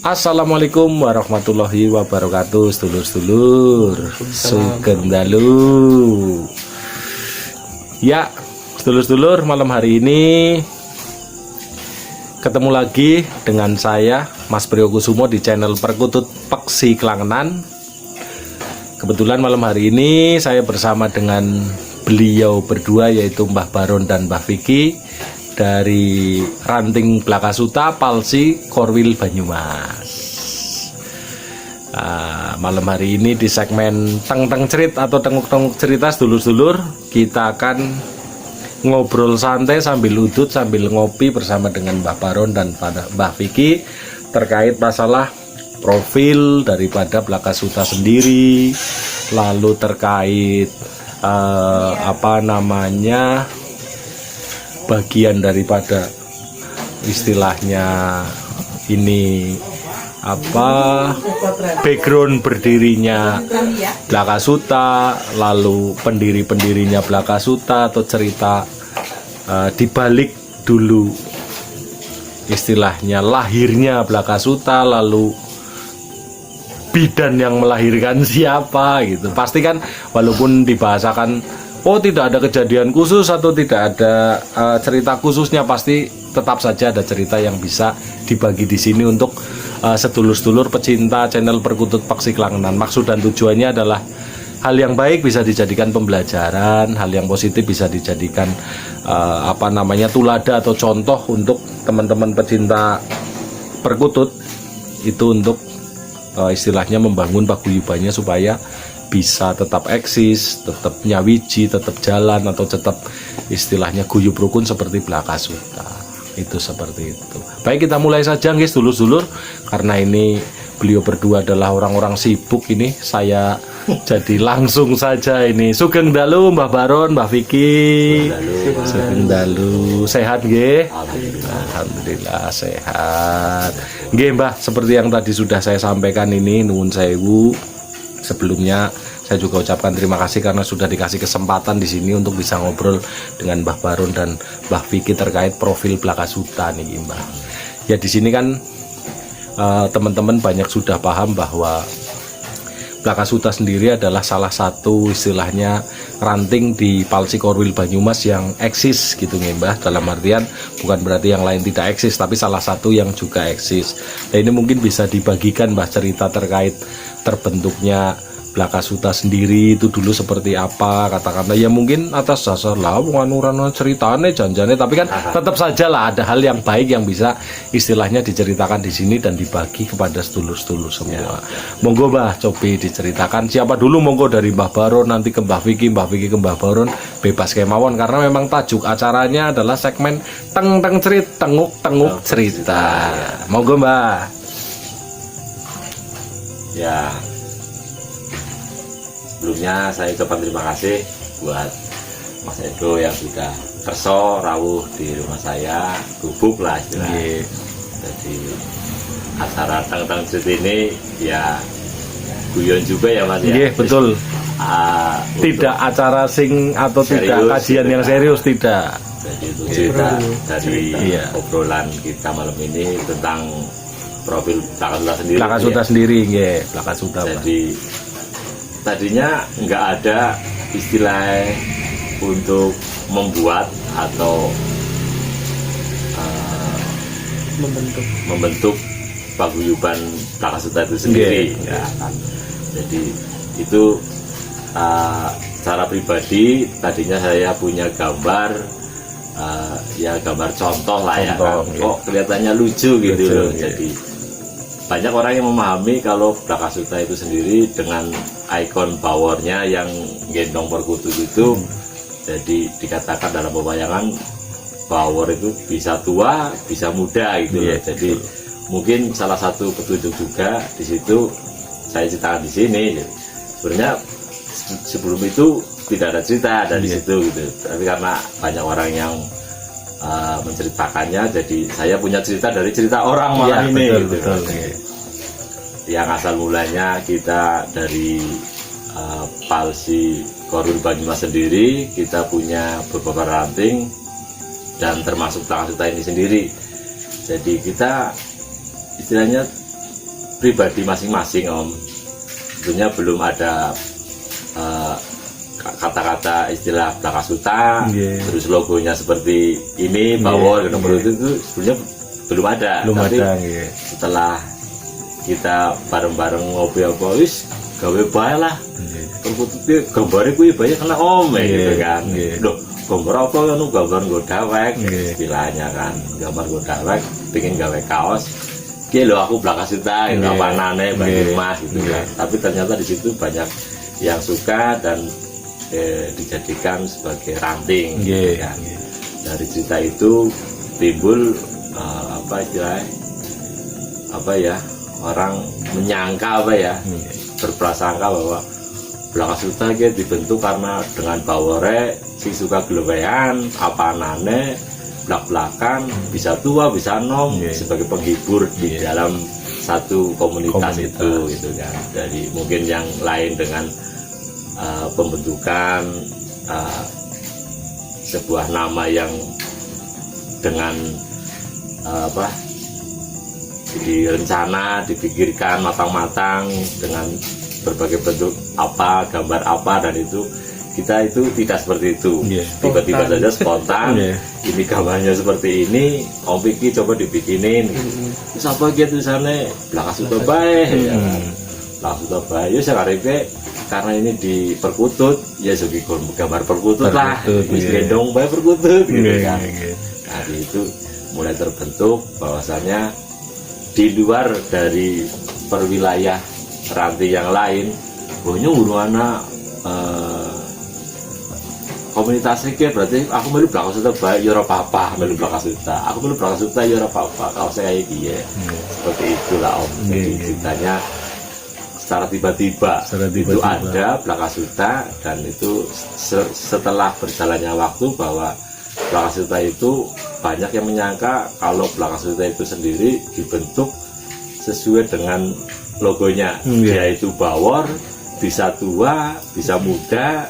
Assalamualaikum warahmatullahi wabarakatuh, sedulur-sedulur. Sugeng dalu. Ya, sedulur-sedulur, malam hari ini ketemu lagi dengan saya Mas Priyokusumo di channel Perkutut Peksi Klangenan. Kebetulan malam hari ini saya bersama dengan beliau berdua, yaitu Mbah Baron dan Mbah Vicky dari Ranting Blakasuta Palsi Korwil Banyumas. Malam hari ini di segmen Teng-Teng Cerit atau Tenguk-Tenguk Cerita, sedulur-sedulur, kita akan ngobrol santai sambil udut sambil ngopi bersama dengan Mbah Baron dan Mbah Vicky terkait masalah profil daripada Blakasuta sendiri, lalu terkait bagian daripada istilahnya ini background berdirinya Blakasuta, lalu pendiri-pendirinya Blakasuta atau cerita dibalik dulu istilahnya lahirnya Blakasuta, lalu bidan yang melahirkan siapa gitu. Pasti kan walaupun dibahasakan tidak ada kejadian khusus atau tidak ada cerita khususnya, pasti tetap saja ada cerita yang bisa dibagi di sini untuk sedulur-sedulur pecinta channel Perkutut Peksi Klangenan. Maksud dan tujuannya adalah hal yang baik bisa dijadikan pembelajaran, hal yang positif bisa dijadikan tulada atau contoh untuk teman-teman pecinta perkutut itu, untuk istilahnya membangun paguyubannya supaya bisa tetap eksis, tetap nyawiji, tetap jalan, atau tetap istilahnya guyub rukun seperti Blakasuta. Itu seperti itu. Baik, kita mulai saja guys, dulur-dulur. Karena ini beliau berdua adalah orang-orang sibuk, ini saya jadi langsung saja ini. Sugeng dalu Mbah Baron, Mbah Vicky. Sugeng dalu. Sehat nggih? Alhamdulillah sehat. Nggih Mbah, seperti yang tadi sudah saya sampaikan ini, nuwun sewu. Sebelumnya saya juga ucapkan terima kasih karena sudah dikasih kesempatan di sini untuk bisa ngobrol dengan Mbah Baron dan Mbah Vicky terkait profil Blakasuta nih Mbah. Ya di sini kan teman-teman banyak sudah paham bahwa Blakasuta sendiri adalah salah satu istilahnya ranting di Palsi Korwil Banyumas yang eksis gitu nih Mbah. Dalam artian bukan berarti yang lain tidak eksis, tapi salah satu yang juga eksis. Nah ini mungkin bisa dibagikan Mbah cerita terkait terbentuknya Blakasuta sendiri itu dulu seperti apa, katakanlah ya mungkin atas dasar lah anuran ceritane janjane, tapi kan tetap saja lah ada hal yang baik yang bisa istilahnya diceritakan di sini dan dibagi kepada sedulur-sedulur semua. Monggo Mbah, coba diceritakan siapa dulu, monggo dari Mbah Baron nanti ke Mbah Vicky ke Mbah Baron, bebas kemawon karena memang tajuk acaranya adalah segmen Teng-Teng Cerit, Tenguk-Tenguk Cerita. Monggo Mbah. Ya, sebelumnya saya ucapkan terima kasih buat Mas Edo yang sudah kerso rawuh di rumah saya, gubuk lah istilahnya. Jadi acara Teng-Teng Cerit ini ya guyon juga ya Mas ya. Iya betul. Tidak acara sing atau serius, tidak kajian yang serius, tidak. Jadi itu cerita dari obrolan kita malam ini tentang profil Blakasuta sendiri. Blakasuta sendiri, ya. Blakasuta. Jadi tadinya nggak ada istilah untuk membuat atau membentuk paguyuban Blakasuta itu sendiri. Ya, kan. Jadi itu secara pribadi tadinya saya punya gambar. Ya gambar contoh lah ya kan? Kok kelihatannya lucu gitu loh. Jadi banyak orang yang memahami kalau Blakasuta itu sendiri dengan ikon powernya yang gendong perkutut itu, jadi dikatakan dalam pewayangan power itu bisa tua bisa muda gitu loh. Jadi mungkin salah satu petunjuk juga di situ saya ceritakan di sini. Sebenarnya sebelum itu tidak ada cerita dari situ gitu, tapi karena banyak orang yang menceritakannya, jadi saya punya cerita dari cerita orang malam ini. Betul. Yang asal mulanya kita dari Palsi Korwil Banyumas sendiri, kita punya beberapa ranting dan termasuk Blakasuta ini sendiri. Jadi kita istilahnya pribadi masing-masing Om. Tentunya belum ada kata-kata istilah Blakasuta, terus logonya seperti ini, bawor, itu sebenarnya belum ada. Tapi setelah kita bareng-bareng ngopi apa wis gawe bae lah. Perkutut gambare kuwi bae kena Om gitu kan. Loh, gambar apa ngono, gambar nggo dawek istilahnya kan. Gambar nggo dawek pengen gawe kaos. Ki lho aku Blakasuta, apa nane Banyumas gitu kan. Tapi ternyata di situ banyak yang suka dan dijadikan sebagai ranting kan. Dari cerita itu timbul apa istilahnya, apa ya, orang menyangka apa ya, berprasangka bahwa Blakasuta dibentuk karena dengan bawore si suka gelewean apa nane blak-blakan, bisa tua bisa nom, sebagai penghibur di dalam satu komunitas itu gitu kan. Jadi mungkin yang lain dengan pembentukan sebuah nama yang dengan apa, direncana, dipikirkan matang-matang dengan berbagai bentuk apa, gambar apa, dan itu kita itu tidak seperti itu. Tiba-tiba saja spontan. Ini gambarnya seperti ini, Om Piki coba dibikinin. Terus apa gitu tulisannya Blakasuta bae ya kan. Blakasuta bae ya sakarep karena ini di Perkutut ya segi gambar perkutut lah, wis gendong bae perkutut gitu kan. Nah itu mulai terbentuk bahwasanya di luar dari perwilayah ranting yang lain, banyak hubungan komunitasnya kayak berarti aku melu Blakasuta bae ya ora apa-apa, melu Blakasuta. Aku melu Blakasuta ya ora apa-apa. Kalau saya iki ya. Seperti itulah Om. Jadi ceritanya secara tiba-tiba itu ada Blakasuta, dan itu setelah berjalannya waktu bahwa Blakasuta itu banyak yang menyangka kalau Blakasuta itu sendiri dibentuk sesuai dengan logonya, yaitu bawor, bisa tua, bisa muda,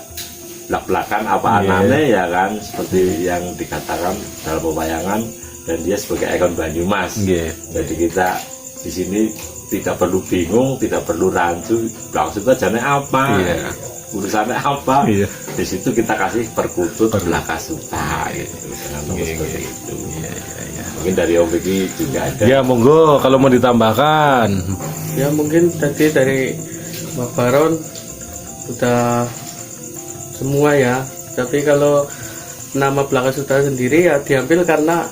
belak-belakan apa anane ya kan, seperti yang dikatakan dalam pewayangan, dan dia sebagai ikon Banyumas. Jadi kita di sini tidak perlu bingung, tidak perlu rancu, Blakasuta jane apa, urusannya apa. Di situ kita kasih Perkutut Blakasuta gitu, seperti itu. Mungkin dari Om Piki juga ada. Ya monggo kalau mau ditambahkan. Ya mungkin tadi dari Mbak Baron sudah semua ya. Tapi kalau nama Blakasuta sendiri ya diambil karena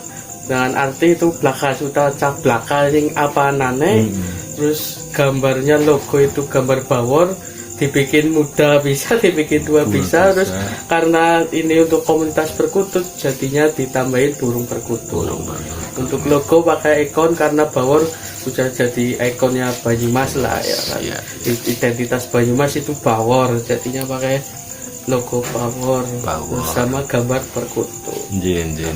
dengan arti itu Blakasuta cak blaka sing apa nane. Terus gambarnya logo itu gambar bawor, dibikin muda bisa, dibikin tua bisa. Terus karena ini untuk komunitas perkutut, jadinya ditambahin burung perkutut. Untuk logo pakai ikon karena bawor sudah jadi ikonnya Banyumas lah ya kan. Identitas Banyumas itu bawor, jadinya pakai logo bawor bersama gambar perkutut.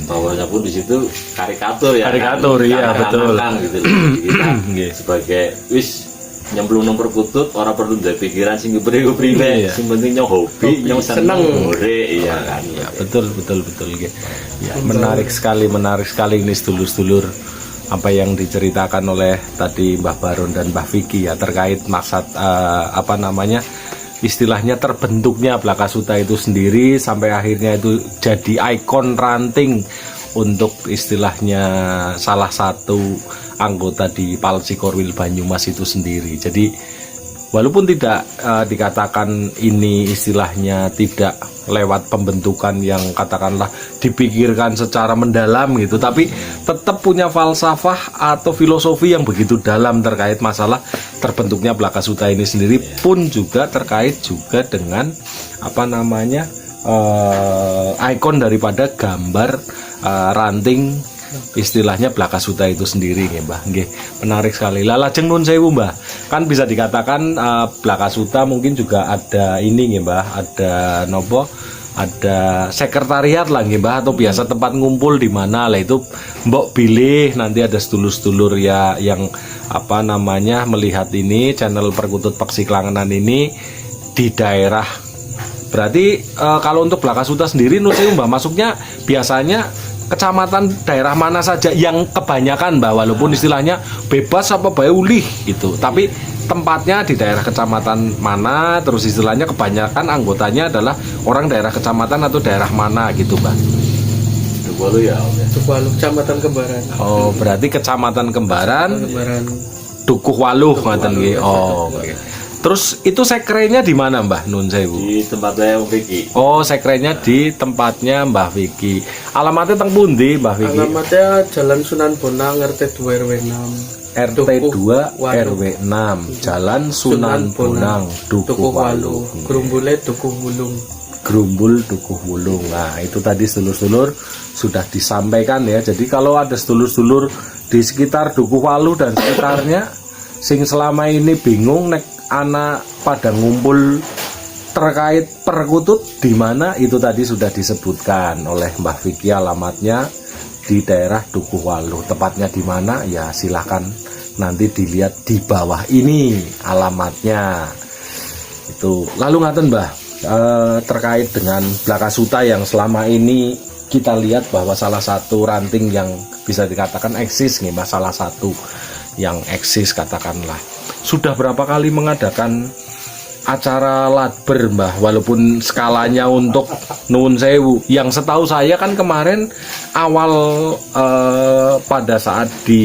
Bawornya pun di situ karikatur ya. Karikatur kan? Ya betul. Gitu. Kita sebagai nyemplung nang perkutut orang perlu dari pikiran sing priwe, sing penting nyong hobi, nyong seneng iya kan. Ya, betul ya, menarik sekali ini sedulur-sedulur apa yang diceritakan oleh tadi Mbah Baron dan Mbah Vicky ya terkait maksud apa namanya, istilahnya terbentuknya Blakasuta itu sendiri sampai akhirnya itu jadi ikon ranting untuk istilahnya salah satu anggota di Palsi Korwil Banyumas itu sendiri. Jadi walaupun tidak dikatakan ini istilahnya tidak lewat pembentukan yang katakanlah dipikirkan secara mendalam gitu, tapi tetap punya falsafah atau filosofi yang begitu dalam terkait masalah terbentuknya Blakasuta ini sendiri, pun juga terkait juga dengan apa namanya ikon daripada gambar ranting istilahnya Blakasuta itu sendiri nggih Mbah. Nggih, menarik sekali. Lah lajeng nun sewu Mbah. Kan bisa dikatakan Blakasuta mungkin juga ada ini nggih Mbah, ada nopo? Ada sekretariat lah nggih Mbah, atau biasa tempat ngumpul di mana lah itu mbok pilih nanti ada sedulur-sedulur ya yang apa namanya melihat ini channel Perkutut Peksi Klangenan ini di daerah. Berarti kalau untuk Blakasuta sendiri nun sewu Mbah, masuknya biasanya kecamatan daerah mana saja yang kebanyakan Mbah, walaupun istilahnya bebas apa bae ulih gitu, tapi tempatnya di daerah kecamatan mana, terus istilahnya kebanyakan anggotanya adalah orang daerah kecamatan atau daerah mana gitu Mbah. Walu ya Om ya. Dukuh Kecamatan Kembaran. Oh, berarti kecamatan Kembaran, Kembaran. Dukuh Waluh ngoten nggih. Oh, oke. Terus itu sekrenya di mana Mbah Nun Sewu? Di tempat saya Om Vicky. Oh, sekrenya di tempatnya Mbah Vicky. Alamatnya teng pundi Mbah Vicky? Alamatnya Jalan Sunan Bonang RT 2 RW 6. RT 2 RW 6 Jalan Sunan Bonang Dukuh Waluh. Grumbule Dukuh Wulung. Grumbul Dukuh Wulung. Nah, itu tadi sedulur-sedulur sudah disampaikan ya. Jadi kalau ada sedulur-sedulur di sekitar Dukuh Waluh dan sekitarnya sing selama ini bingung nek anak pada ngumpul terkait perkutut di mana, itu tadi sudah disebutkan oleh Mbah Vicky alamatnya di daerah Dukuh Waluh. Tepatnya di mana ya silahkan nanti dilihat di bawah ini alamatnya. Itu lalu ngaten Mbah, terkait dengan Blakasuta yang selama ini kita lihat bahwa salah satu ranting yang bisa dikatakan eksis nih Mbah, salah satu yang eksis katakanlah. Sudah berapa kali mengadakan acara latber Mbah, walaupun skalanya untuk Nuwun Sewu. Yang setahu saya kan kemarin awal pada saat di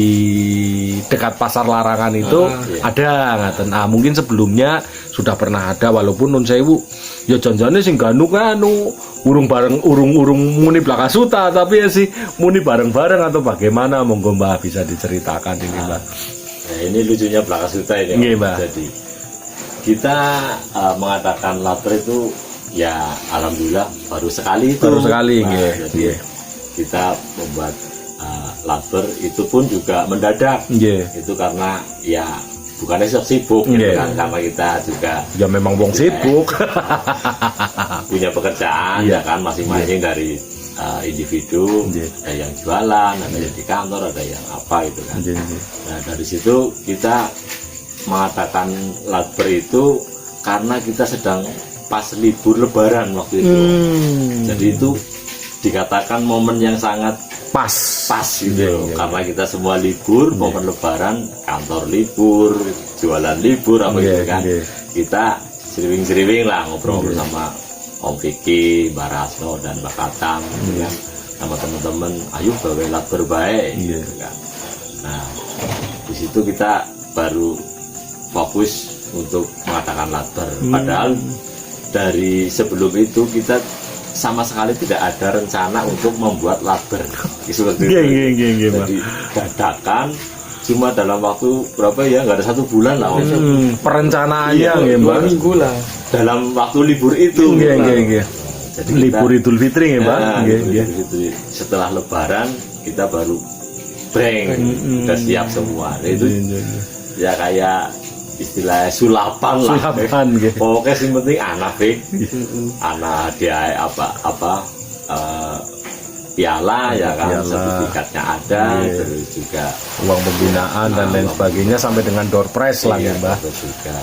dekat Pasar Larangan itu ada ngaten. Ah, mungkin sebelumnya sudah pernah ada, walaupun Nuwun Sewu ya janjane sing ganu urung bareng urung muni Blakasuta, tapi ya sih muni bareng-bareng atau bagaimana, monggo Mbah bisa diceritakan ini Mbah. Nah, ini lucunya Blakasuta ini. Nggih, Mbah. Jadi kita mengadakan latber itu ya alhamdulillah baru sekali itu. Baru sekali, Nah, nggih, jadi nggih. kita membuat latber itu pun juga mendadak. Nggih. Itu karena ya bukannya sibuk gitu Nggih. kan, karena kita juga Ya memang wong sibuk. punya pekerjaan ya kan masing-masing dari individu. Nggih. Ada yang jualan, ada yang di kantor, ada yang apa gitu kan. Nggih, nggih. Nah dari situ kita mengatakan latber itu karena kita sedang pas libur lebaran waktu itu. Jadi itu dikatakan momen yang sangat Pas gitu. Iya. Karena kita semua libur, momen lebaran, kantor libur, jualan libur apa Iya, gitu kan. iya. Kita seriwing-seriwing lah ngobrol sama Om Vicky, Mbak Rasno dan Mbak Katam gitu kan. Sama teman-teman, ayo gawe latber bae Iya. gitu kan. Nah, di situ kita baru fokus untuk mengadakan latber. Padahal dari sebelum itu kita sama sekali tidak ada rencana untuk membuat latber. Seperti itu. Jadi dadakan cuma dalam waktu berapa ya, nggak ada 1 bulan lah. perencanaannya Iya, nggih 2 Mbah. minggu lah. Dalam waktu libur itu. Nggih. Jadi Libur Idul Fitri nggih Mbah. Nah, Nggih, nggih. setelah lebaran kita baru breng, udah siap semua. Nah, itu ya kayak istilah sulapan lah. Sulapan, nggih. Pokoknya sing penting anak anak dia apa piala ya kan, Piala. sertifikatnya ada, Iya. terus juga Uang pembinaan dan lain sebagainya sampai dengan door prize lah ya iya, Mbah. betul juga.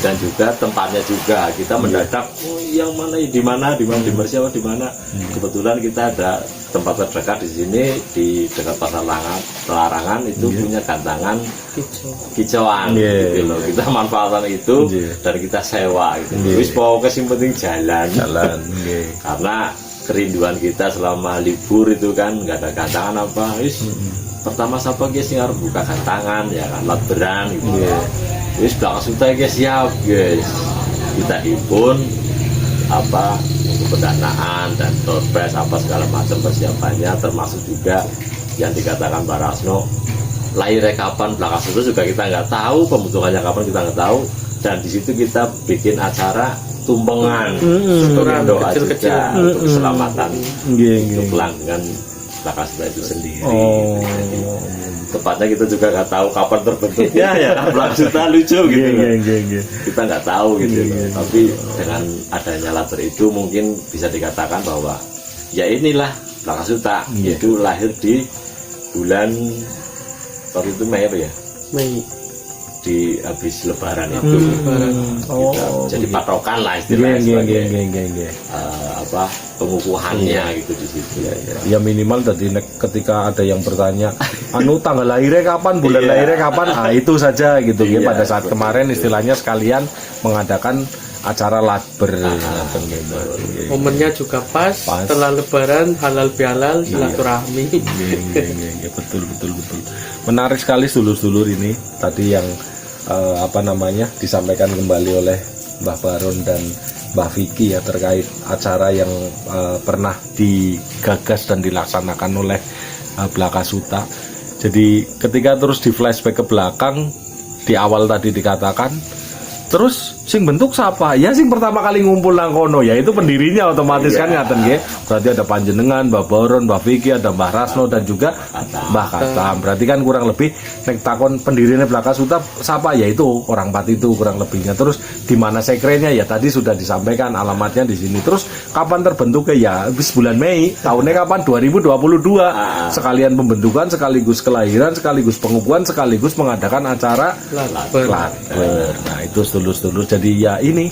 Dan juga tempatnya juga kita mendadak yang mana di mana di Mersiawa di mana. Kebetulan kita ada tempat terdekat di sini di dekat Pasar Larangan itu punya gantangan kicauan Iya. gitu loh. Kita manfaatkan itu Iya. dan kita sewa gitu. Iya. Wis pokoknya yang penting jalan. Nggih. Karena kerinduan kita selama libur itu kan nggak ada gantangan apa. Wis pertama siapa guys yang harus buka gantangan ya kan, latberan gitu. Wis Blakasuta guys, siap guys. Kita himpun apa untuk pendanaan dan doorpress apa segala macam persiapannya, termasuk juga yang dikatakan Mbak Rasno lahirnya kapan Blakasuta juga kita nggak tahu, pembentukannya kapan kita nggak tahu. Dan di situ kita bikin acara tumpengan sebagai doa kecil-kecil. juga untuk keselamatan Nggih, untuk nggih. pelanggan Blakasuta itu sendiri. Oh. Jadi, tepatnya kita juga nggak tahu kapan terbentuknya ya kan, Blakasuta lucu gitu loh. Nggih. Kita nggak tahu gitu loh. Iya. Tapi dengan adanya latber itu mungkin bisa dikatakan bahwa ya inilah Blakasuta. Iya. Itu lahir di bulan waktu itu Mei apa ya? Mei. di habis Lebaran itu. Oh, Jadi gitu. patokan lah Nggih, istilahnya nggih, sebagai nggih, nggih, nggih. apa pengukuhannya gitu di situ. Ya minimal tadi ketika ada yang bertanya, anu tanggal lahirnya kapan, bulan Iya. lahirnya kapan, itu saja gitu ya. Iya, Pada saat betul. kemarin istilahnya sekalian mengadakan acara latber. Ngoten gitu. Momennya juga pas, Pas. setelah lebaran halal bihalal silaturahmi. Iya, betul. Menarik sekali sedulur-sedulur ini tadi yang apa namanya disampaikan kembali oleh Mbah Baron dan Mbah Vicky ya terkait acara yang pernah digagas dan dilaksanakan oleh Blakasuta. Jadi ketika terus di flashback ke belakang, di awal tadi dikatakan, terus sing bentuk siapa? Ya sing pertama kali ngumpul nang kono ya itu pendirinya otomatis kan ngaten nggih. Berarti ada panjenengan, Mbah Baron, Mbah Vicky, ada Mbah Rasno dan juga Mbah Katam. Berarti kan kurang lebih nek takon pendirinya Blakasuta siapa? Ya itu orang empat itu kurang lebihnya. Terus di mana sekrenya ya tadi sudah disampaikan alamatnya di sini. Terus kapan terbentuknya ya habis bulan Mei. Tahunnya kapan? 2022. Sekalian pembentukan, sekaligus kelahiran, sekaligus pengukuhan, sekaligus mengadakan acara Latber. Latber. Nah itu sedulur-sedulur. Jadi ya ini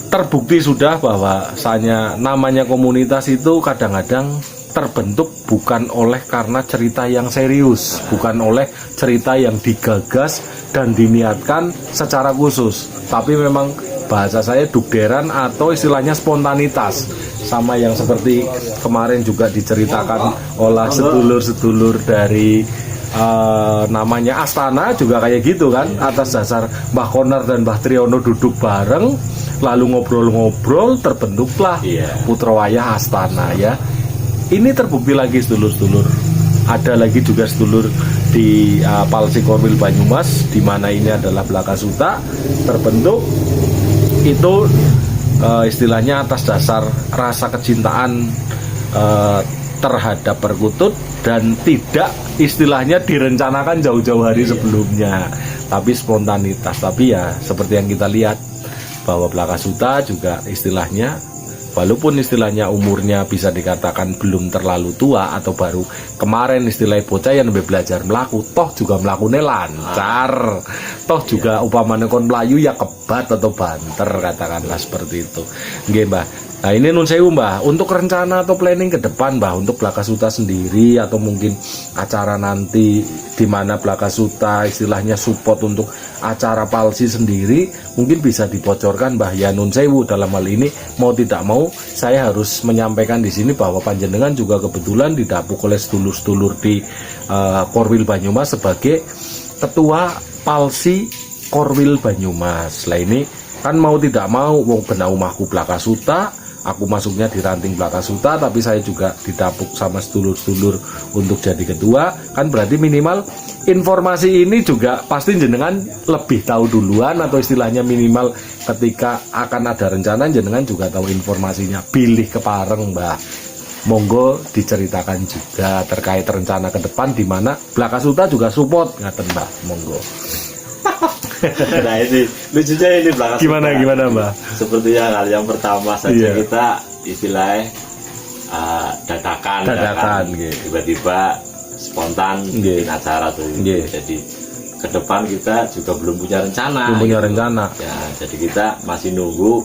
terbukti sudah bahwasanya namanya komunitas itu kadang-kadang terbentuk bukan oleh karena cerita yang serius, bukan oleh cerita yang digagas dan diniatkan secara khusus, tapi memang bahasa saya dugderan atau istilahnya spontanitas, sama yang seperti kemarin juga diceritakan oleh sedulur-sedulur dari namanya Astana juga kayak gitu kan, atas dasar Mbah Konar dan Mbah Triyono duduk bareng lalu ngobrol-ngobrol terbentuklah Putrawayah Astana ya. Ini terbukti lagi sedulur-sedulur, ada lagi juga sedulur di Palsi Korwil Banyumas di mana ini adalah Blakasuta terbentuk itu istilahnya atas dasar rasa kecintaan terhadap perkutut dan tidak istilahnya direncanakan jauh-jauh hari sebelumnya, tapi spontanitas. Tapi ya seperti yang kita lihat bahwa Blakasuta juga istilahnya walaupun istilahnya umurnya bisa dikatakan belum terlalu tua atau baru kemarin istilah bocah yang lebih belajar melaku, toh juga melakukannya lancar, toh juga upamanya kon melayu ya kebat atau banter katakanlah seperti itu. Nggih Mbah. Nah ini nun sewu Mbah, untuk rencana atau planning ke depan Mbah untuk Blakasuta sendiri atau mungkin acara nanti di mana Blakasuta istilahnya support untuk acara Palsi sendiri, mungkin bisa dibocorkan Mbah ya nun sewu. Dalam hal ini mau tidak mau saya harus menyampaikan di sini bahwa panjenengan juga kebetulan didapuk oleh sedulur-sedulur di Korwil Banyumas sebagai ketua Palsi Korwil Banyumas. Lah ini kan mau tidak mau wong bena umahku Blakasuta, aku masuknya di ranting Blakasuta, tapi saya juga didapuk sama sedulur-sedulur untuk jadi ketua, kan berarti minimal informasi ini juga pasti jenengan lebih tahu duluan atau istilahnya minimal ketika akan ada rencana jenengan juga tahu informasinya. Pilih kepareng Mbah, monggo diceritakan juga terkait rencana ke depan di mana Blakasuta juga support ngaten Mbah, monggo. Nah ini lucunya ini Blakasuta. Gimana Mbah? Seperti yang pertama saja kita istilahnya dadakan gitu. Tiba-tiba spontan bikin acara tuh. Jadi ke depan kita juga belum punya rencana. Ya, jadi kita masih nunggu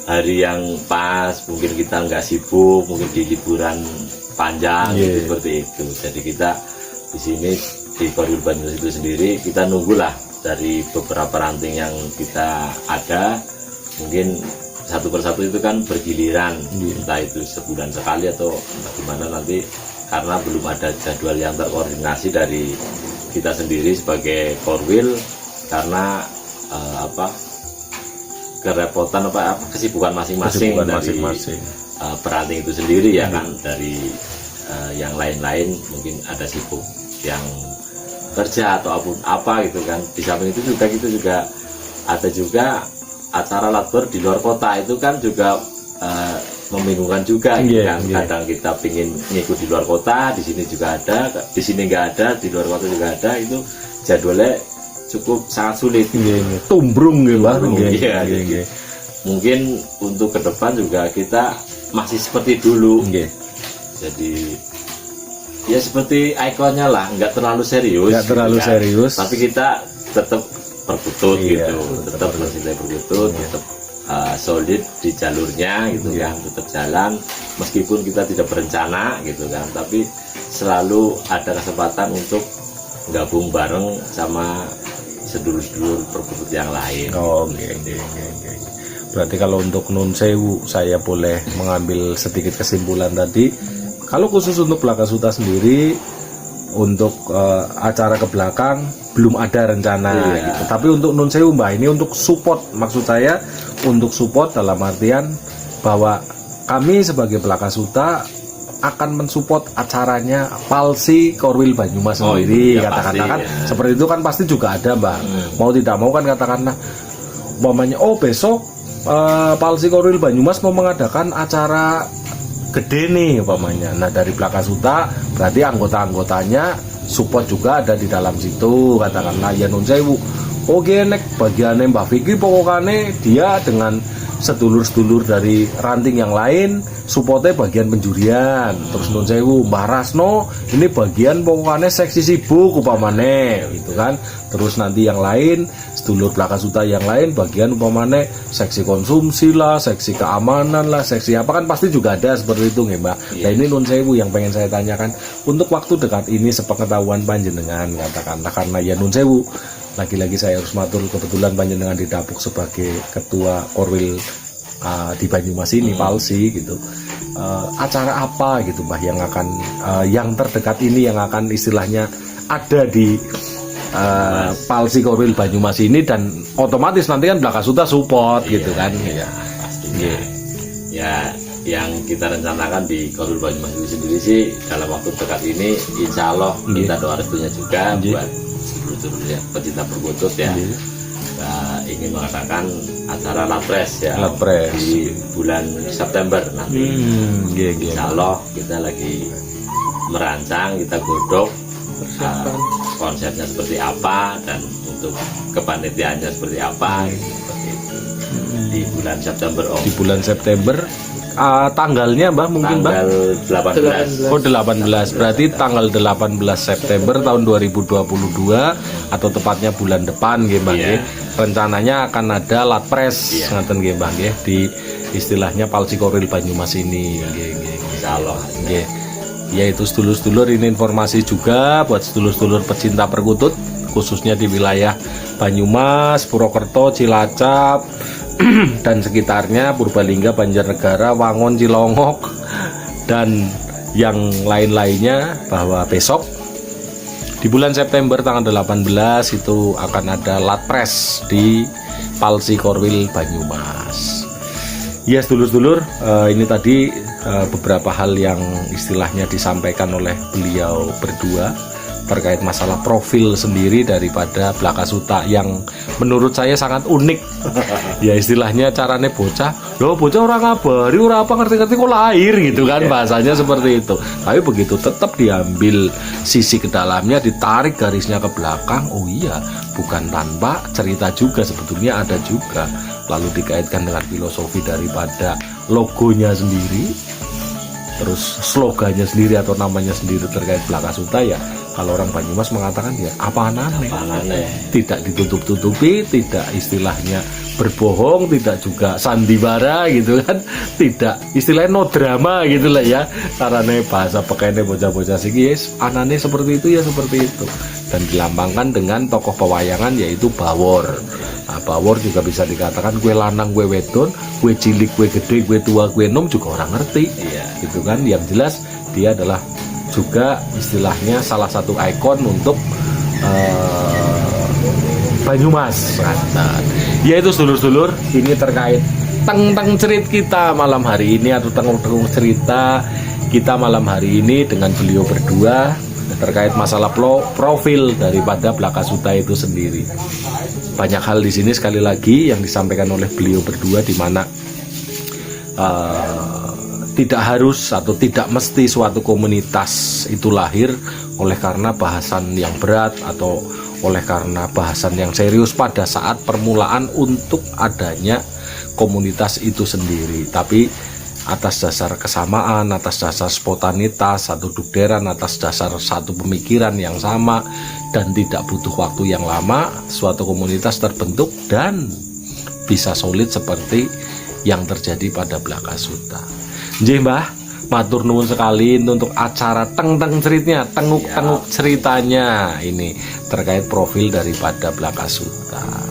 hari yang pas, mungkin kita nggak sibuk, mungkin di liburan panjang gitu, seperti itu. Jadi kita di sini di Korwil Banyumas itu sendiri kita nunggulah dari beberapa ranting yang kita ada, mungkin satu persatu itu kan bergiliran, entah itu sebulan sekali atau bagaimana nanti, karena belum ada jadwal yang terkoordinasi dari kita sendiri sebagai Korwil, karena kerepotan kesibukan masing-masing dari peranting itu sendiri ya kan, dari yang lain-lain mungkin ada sibuk yang kerja atau apa gitu kan. Di samping itu juga ada juga acara latber di luar kota, itu kan juga membingungkan juga gitu kan. Kadang kita pingin ngikut di luar kota, di sini juga ada, di sini nggak ada, di luar kota juga ada, itu jadwalnya cukup sangat sulit. Tumbrung gitu lah. Mungkin untuk ke depan juga kita masih seperti dulu. Jadi ya seperti ikonnya lah, nggak terlalu serius. Nggak terlalu serius. Tapi kita tetap perkutut Iya, gitu, tetap mencintai perkutut, tetap solid di jalurnya gitu kan, tetap jalan meskipun kita tidak berencana gitu kan, tapi selalu ada kesempatan untuk gabung bareng sama sedulur-sedulur perkutut yang lain. Oh, oke. Berarti kalau untuk Nun Sewu, saya boleh mengambil sedikit kesimpulan tadi. Kalau khusus untuk Blakasuta sendiri, untuk acara ke belakang belum ada rencana gitu. Tapi untuk Nun Sewu Mbah, ini untuk support, maksud saya untuk support dalam artian bahwa kami sebagai Blakasuta akan mensupport acaranya Palsi Korwil Banyumas sendiri, iya, katakanlah pasti, kan ya. seperti itu kan pasti juga ada Mbak. Mau tidak mau kan katakanlah umpamanya besok Palsi Korwil Banyumas mau mengadakan acara gede nih umpamanya. Nah dari Blakasuta berarti anggota-anggotanya support juga ada di dalam situ, katakanlah ya Nun Sewu. Oke nek bagiannya Mbak Fikri pokoknya dia dengan sedulur-sedulur dari ranting yang lain supportnya bagian penjurian. Terus Nun Sewu Mbah Rasno ini bagian pokoknya seksi sibuk upamane gitu kan. Terus nanti yang lain sedulur Blakasuta yang lain bagian upamane seksi konsumsi lah, seksi keamanan lah, seksi apa kan pasti juga ada seperti itu nggih Mbak. Nah ini Nun Sewu yang pengen saya tanyakan untuk waktu dekat ini sepengetahuan panjenengan katakanlah, karena ya Nun Sewu lagi-lagi saya harus matur kebetulan panjenengan didapuk sebagai ketua Korwil di Banyumas ini Palsi gitu. Acara apa gitu Mbah yang akan yang terdekat ini yang akan istilahnya ada di Palsi Korwil Banyumas ini, dan otomatis nanti kan Blakasuta support gitu kan ya. Pastinya. Ya yang kita rencanakan di Korwil Banyumas itu sendiri sih dalam waktu dekat ini insya Allah kita doa restunya juga buat seluruh pecinta perkutut ya. Kita ingin mengadakan acara Lapres ya di bulan September nanti. Insya Allah kita lagi merancang, kita godok konsepnya seperti apa dan untuk kepanitiaannya seperti apa gitu, seperti itu. Di bulan September Di bulan September tanggalnya Mbah mungkin Mbah? Tanggal 18. Oh 18, berarti tanggal 18 September tahun 2022 atau tepatnya bulan depan nggih Mbah nggih. Rencananya akan ada Latpres ngaten nggih Mbah nggih di istilahnya Palsi Korwil Banyumas ini nggih. Insyaallah Nggih. Yaitu sedulur-sedulur, ini informasi juga buat sedulur-sedulur pecinta perkutut khususnya di wilayah Banyumas, Purwokerto, Cilacap dan sekitarnya, Purbalingga, Banjarnegara, Wangon, Cilongok dan yang lain-lainnya, bahwa besok di bulan September tanggal 18 itu akan ada Latpres di Palsi Korwil Banyumas. Ya sedulur-sedulur, ini tadi beberapa hal yang istilahnya disampaikan oleh beliau berdua terkait masalah profil sendiri daripada Blakasuta yang menurut saya sangat unik. Ya istilahnya caranya bocah orang ngabari ora apa ngerti-ngerti kok lahir gitu kan, bahasanya seperti itu. Tapi begitu tetap diambil sisi ke dalamnya, ditarik garisnya ke belakang, oh iya bukan tanpa cerita juga, sebetulnya ada juga. Lalu dikaitkan dengan filosofi daripada logonya sendiri, terus slogannya sendiri atau namanya sendiri terkait Blakasuta. Ya kalau orang Banyumas mengatakan ya apa aneh, tidak ditutup-tutupi, tidak istilahnya berbohong, tidak juga sandiwara gitu kan, tidak istilahnya no drama gitu lah ya, karena bahasa pakaiannya bocah-bocah sih yes, anane seperti itu ya seperti itu, dan dilambangkan dengan tokoh pewayangan yaitu Bawor. Nah, Bawor juga bisa dikatakan gue lanang, gue wedon, gue cilik, gue gede, gue tua, gue nom juga orang ngerti gitu kan. Yang jelas dia adalah juga istilahnya salah satu ikon untuk Banyumas. Yaitu sedulur-sedulur, ini terkait teng cerit kita malam hari ini, atau teng cerita kita malam hari ini dengan beliau berdua terkait masalah profil daripada Blakasuta itu sendiri. Banyak hal di sini sekali lagi yang disampaikan oleh beliau berdua, di mana tidak harus atau tidak mesti suatu komunitas itu lahir oleh karena bahasan yang berat atau oleh karena bahasan yang serius pada saat permulaan untuk adanya komunitas itu sendiri, tapi atas dasar kesamaan, atas dasar spontanitas, satu dugderan, atas dasar satu pemikiran yang sama, dan tidak butuh waktu yang lama suatu komunitas terbentuk dan bisa solid seperti yang terjadi pada Blakasuta. Nggih Mbah, matur nuwun sekali untuk acara teng-teng ceritanya, tenguk-tenguk ceritanya ini terkait profil daripada Blakasuta.